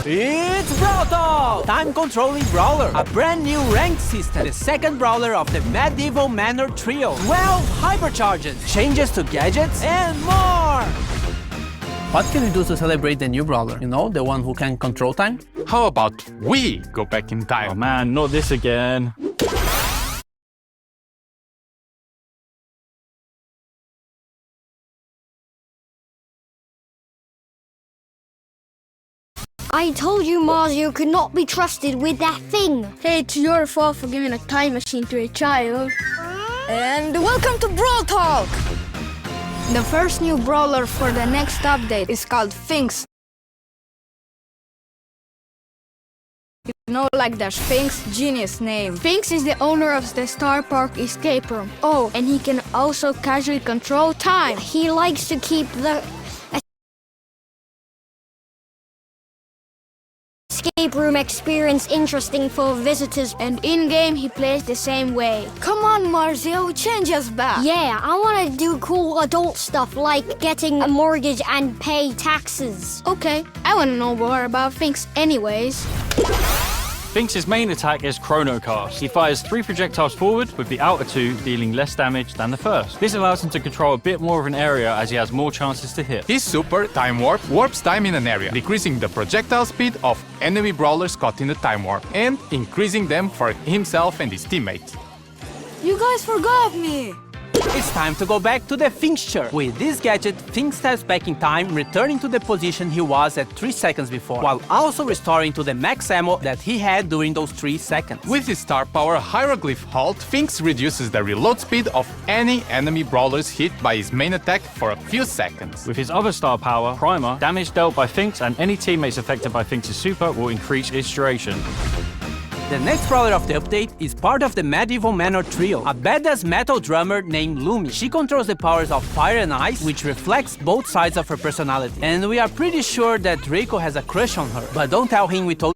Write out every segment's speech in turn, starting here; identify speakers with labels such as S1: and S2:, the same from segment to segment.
S1: It's Brawl Talk! Time-controlling brawler, a brand new ranked system, the second brawler of the medieval manor trio, 12 hypercharges, changes to gadgets, and more! What can we do to celebrate the new brawler? You know, the one who can control time?
S2: How about we go back in time?
S3: Oh man, not this again.
S4: I told you, Mars, you could not be trusted with that thing.
S5: Hey, it's your fault for giving a time machine to a child. And welcome to Brawl Talk! The first new brawler for the next update is called Sphinx. You know, like the Sphinx, genius name. Sphinx is the owner of the Star Park escape room. Oh, and he can also casually control time.
S4: He likes to keep the escape room experience interesting for visitors.
S5: And in-game, he plays the same way. Come on, Marzio, change us back.
S4: Yeah, I want to do cool adult stuff like getting a mortgage and pay taxes.
S5: Okay, I want to know more about Sphinx anyways.
S3: Sphinx's main attack is Chrono Cast. He fires 3 projectiles forward, with the outer 2 dealing less damage than the first. This allows him to control a bit more of an area as he has more chances to hit.
S2: His super, Time Warp, warps time in an area, decreasing the projectile speed of enemy brawlers caught in the Time Warp, and increasing them for himself and his teammates.
S5: You guys forgot me!
S1: It's time to go back to the fixture. With this gadget, Finks steps back in time, returning to the position he was at 3 seconds before, while also restoring to the max ammo that he had during those 3 seconds.
S2: With his star power Hieroglyph Halt, Finks reduces the reload speed of any enemy brawlers hit by his main attack for a few seconds.
S3: With his other star power, Primer, damage dealt by Finks and any teammates affected by Finks' super will increase its duration.
S1: The next brawler of the update is part of the medieval manor trio, a badass metal drummer named Lumi. She controls the powers of fire and ice, which reflects both sides of her personality. And we are pretty sure that Draco has a crush on her, but don't tell him we told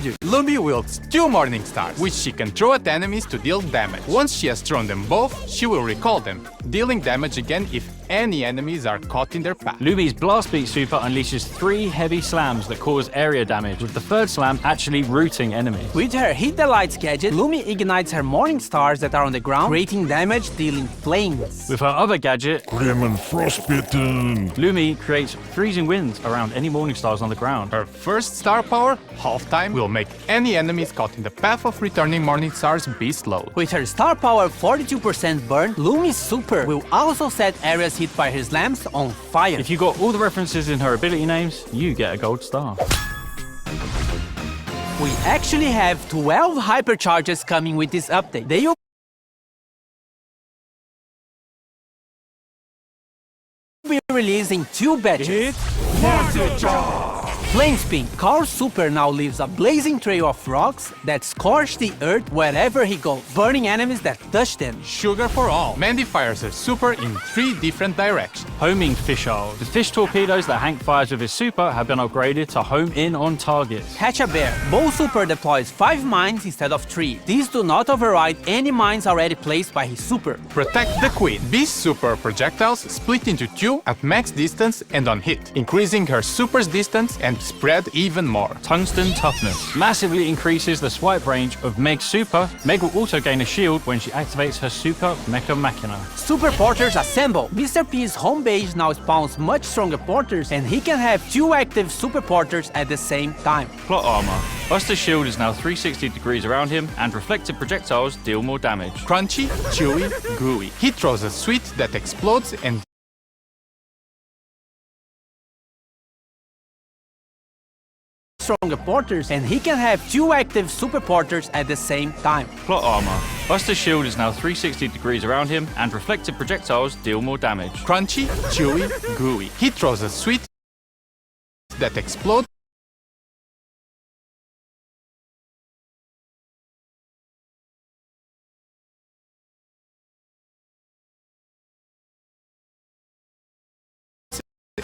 S1: you.
S2: Lumi wields 2 Morning Stars, which she can throw at enemies to deal damage. Once she has thrown them both, she will recall them, dealing damage again if any enemies are caught in their path.
S3: Lumi's Blast Beat super unleashes 3 heavy slams that cause area damage, with the 3rd slam actually rooting enemies.
S1: With her Hit the Lights gadget, Lumi ignites her morning stars that are on the ground, creating damage, dealing flames.
S3: With her other gadget,
S6: Grim and Frostbitten,
S3: Lumi creates freezing winds around any morning stars on the ground.
S2: Her first star power, Half Time, will make any enemies caught in the path of returning Morning Stars be slowed.
S1: With her star power 42% burn, Lumi's super will also set areas hit by her slams on fire.
S3: If you got all the references in her ability names, you get a gold star.
S1: We actually have 12 hypercharges coming with this update. They will be released in 2 batches. Flame Spin. Carl's super now leaves a blazing trail of rocks that scorch the earth wherever he goes, burning enemies that touch them.
S2: Sugar for all. Mandy fires her super in 3 different directions.
S3: Homing Fisheye. The fish torpedoes that Hank fires with his super have been upgraded to home in on targets.
S1: Catch a Bear. Bo super deploys 5 mines instead of 3. These do not override any mines already placed by his super.
S2: Protect the Queen. Beast's super projectiles split into 2 at max distance and on hit, increasing her super's distance and spread even more.
S3: Tungsten Toughness massively increases the swipe range of Meg's super. Meg will also gain a shield when she activates her super Mecha Machina.
S1: Super Porters assemble. Mr. P's home base now spawns much stronger porters, and he can have 2 active super porters at the same time.
S3: Plot armor. Buster's shield is now 360 degrees around him, and reflected projectiles deal more damage.
S2: Crunchy, chewy, gooey. He throws a sweet that explodes and
S1: stronger porters, and he can have 2 active super porters at the same time.
S3: Plot armor. Buster's shield is now 360 degrees around him, and reflected projectiles deal more damage.
S2: Crunchy, chewy, gooey. He throws a sweet that explodes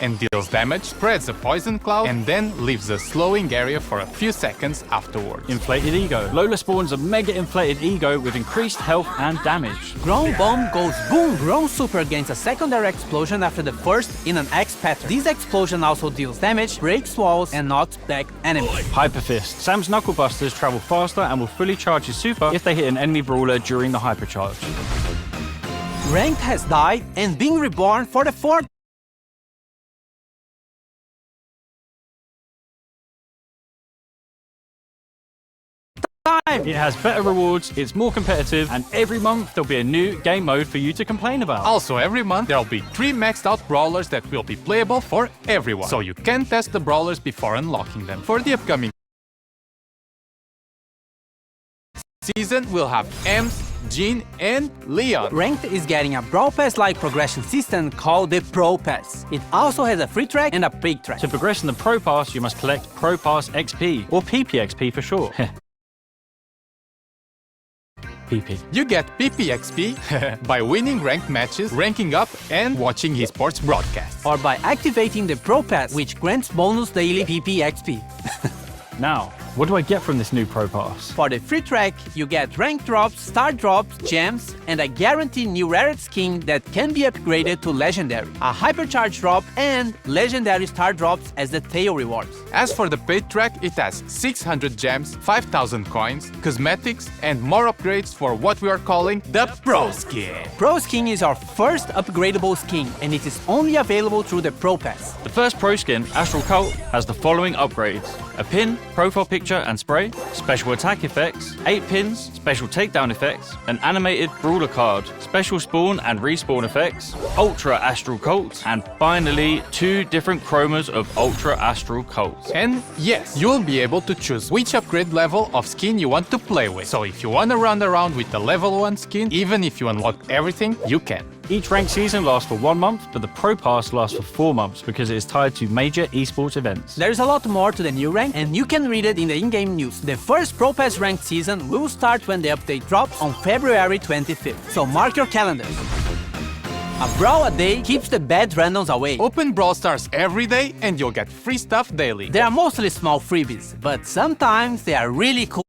S2: and deals damage, spreads a poison cloud, and then leaves a slowing area for a few seconds afterwards.
S3: Inflated Ego. Lola spawns a mega inflated Ego with increased health and damage.
S1: Ground Bomb goes boom! Ground Super gains a secondary explosion after the first in an X pattern. This explosion also deals damage, breaks walls, and knocks back enemies.
S3: Hyper Fist. Sam's Knuckle Busters travel faster and will fully charge his super if they hit an enemy brawler during the hypercharge.
S1: Ranked has died and been reborn for the fourth time.
S3: It has better rewards, it's more competitive, and every month there'll be a new game mode for you to complain about.
S2: Also, every month there'll be 3 maxed out brawlers that will be playable for everyone, so you can test the brawlers before unlocking them. For the upcoming season, we'll have Ems, Jean, and Leon.
S1: Ranked is getting a Brawl Pass-like progression system called the Pro Pass. It also has a free track and a paid track.
S3: To progress in the Pro Pass, you must collect Pro Pass XP, or PPXP for short. PP.
S2: You get PPXP by winning ranked matches, ranking up, and watching esports broadcasts.
S1: Or by activating the Pro Pass, which grants bonus daily PPXP.
S3: Now, what do I get from this new Pro Pass?
S1: For the free track, you get rank drops, star drops, gems, and a guaranteed new rarity skin that can be upgraded to legendary, a hypercharge drop, and legendary star drops as the tail rewards.
S2: As for the paid track, it has 600 gems, 5,000 coins, cosmetics, and more upgrades for what we are calling the Pro Skin.
S1: Pro Skin is our first upgradable skin, and it is only available through the Pro Pass.
S3: The first Pro Skin, Astral Cult, has the following upgrades: a pin, profile picture and spray, special attack effects, 8 pins, special takedown effects, an animated brawler card, special spawn and respawn effects, Ultra Astral Cult, and finally 2 different chromas of Ultra Astral Cult.
S2: And yes, you'll be able to choose which upgrade level of skin you want to play with. So if you want to run around with the level 1 skin, even if you unlock everything, you can.
S3: Each ranked season lasts for 1 month, but the Pro Pass lasts for 4 months because it is tied to major esports events.
S1: There's a lot more to the new rank, and you can read it in the in-game news. The first Pro Pass ranked season will start when the update drops on February 25th, so mark your calendars. A brawl a day keeps the bad randoms away.
S2: Open Brawl Stars every day and you'll get free stuff daily.
S1: They are mostly small freebies, but sometimes they are really cool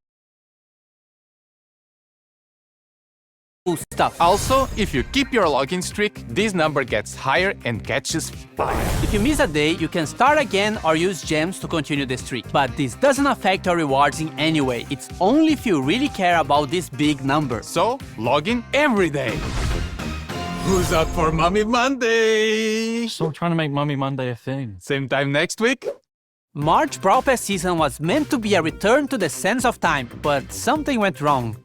S1: stuff.
S2: Also, if you keep your login streak, this number gets higher and catches fire.
S1: If you miss a day, you can start again or use gems to continue the streak. But this doesn't affect your rewards in any way. It's only if you really care about this big number.
S2: So, log in every day. Who's up for Mummy Monday?
S3: Stop trying to make Mummy Monday a thing.
S2: Same time next week?
S1: March Brawl Pass season was meant to be a return to the sense of time, but something went wrong.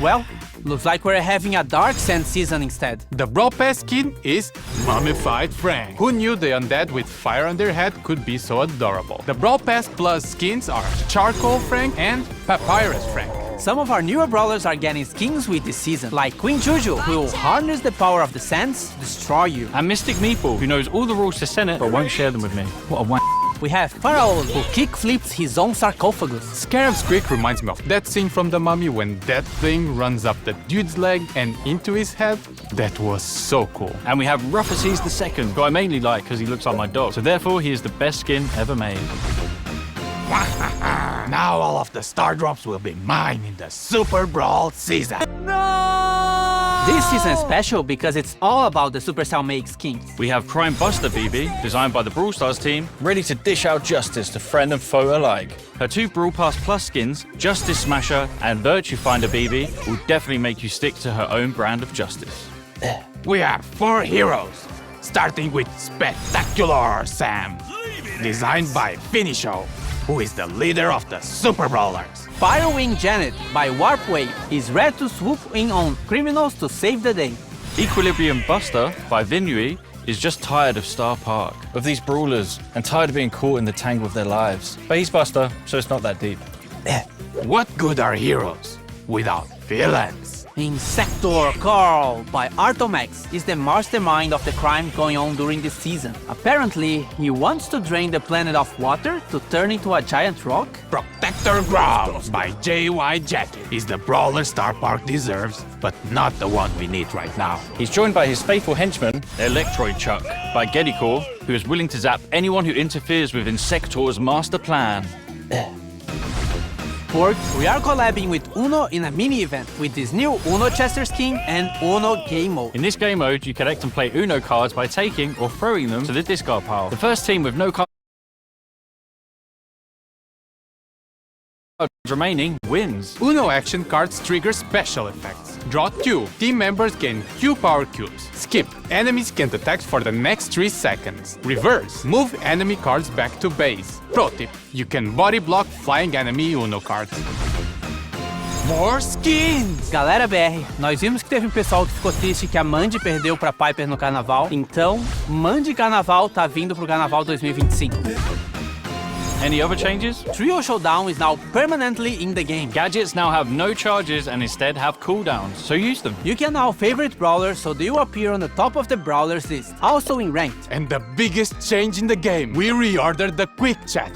S1: Well, looks like we're having a Dark Sand season instead.
S2: The Brawl Pass skin is Mummified Frank. Who knew the undead with fire on their head could be so adorable? The Brawl Pass Plus skins are Charcoal Frank and Papyrus Frank.
S1: Some of our newer brawlers are getting skins with this season, like Queen Juju, who will harness the power of the sands to destroy you.
S3: And Mystic Meatball, who knows all the rules to Senate but won't share them with me. What a wank.
S1: We have Pharaoh, who kick flips his own sarcophagus.
S2: Scarab's Creek reminds me of that scene from The Mummy when that thing runs up the dude's leg and into his head. That was so cool.
S3: And we have Ruffuses II, who I mainly like because he looks like my dog, so therefore he is the best skin ever made.
S2: Now all of the star drops will be mine in the Super Brawl season.
S1: This season is special because it's all about the Supercell make skins.
S3: We have Crime Buster BB, designed by the Brawl Stars team, ready to dish out justice to friend and foe alike. Her 2 Brawl Pass Plus skins, Justice Smasher and Virtue Finder BB, will definitely make you stick to her own brand of justice.
S2: We have 4 heroes, starting with Spectacular Sam, designed by Finisho, who is the leader of the Super Brawlers.
S1: Firewing Janet by Warpwave is ready to swoop in on criminals to save the day.
S3: Equilibrium Buster by Vinui is just tired of Star Park, of these brawlers, and tired of being caught in the tangle of their lives. But he's Buster, so it's not that deep.
S2: What good are heroes without villains?
S1: Insector Carl by Artomax is the mastermind of the crime going on during this season. Apparently, he wants to drain the planet of water to turn into a giant rock.
S2: Protector Growl by JY Jacket is the brawler Star Park deserves, but not the one we need right now.
S3: He's joined by his faithful henchman, Electroid Chuck, by Geddycore, who is willing to zap anyone who interferes with Insector's master plan.
S1: Pork, we are collabing with Uno in a mini-event with this new Uno Chester skin and Uno game mode.
S3: In this game mode, you collect and play Uno cards by taking or throwing them to the discard pile. The first team with no cards remaining wins.
S2: Uno action cards trigger special effects. Draw 2. Team members gain Q power cubes. Skip. Enemies can't attack for the next 3 seconds. Reverse. Move enemy cards back to base. Pro tip. You can body block flying enemy Uno cards. More skins!
S1: Galera BR, nós vimos que teve um pessoal que ficou triste que a Mandy perdeu pra Piper no carnaval. Então, Mandy Carnaval tá vindo pro Carnaval 2025.
S3: Any other changes?
S1: Trio Showdown is now permanently in the game.
S3: Gadgets now have no charges and instead have cooldowns, so use them.
S1: You can now favorite brawlers so they will appear on the top of the brawlers list, also in ranked.
S2: And the biggest change in the game, we reordered the quick chat.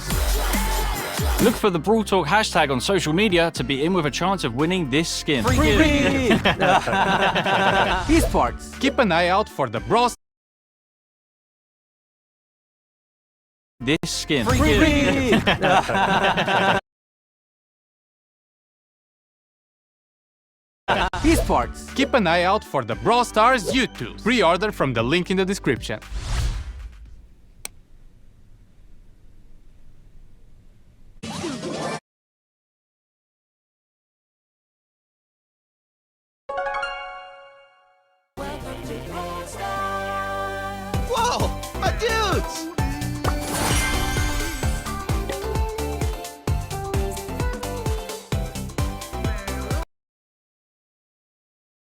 S3: Look for the Brawl Talk hashtag on social media to be in with a chance of winning this skin.
S1: Free! Esports.
S2: Keep an eye out for the Brawl
S3: This skin.
S1: Free! Esports.
S2: Keep an eye out for the Brawl Stars YouTube. Pre-order from the link in the description.
S7: Whoa! My dudes!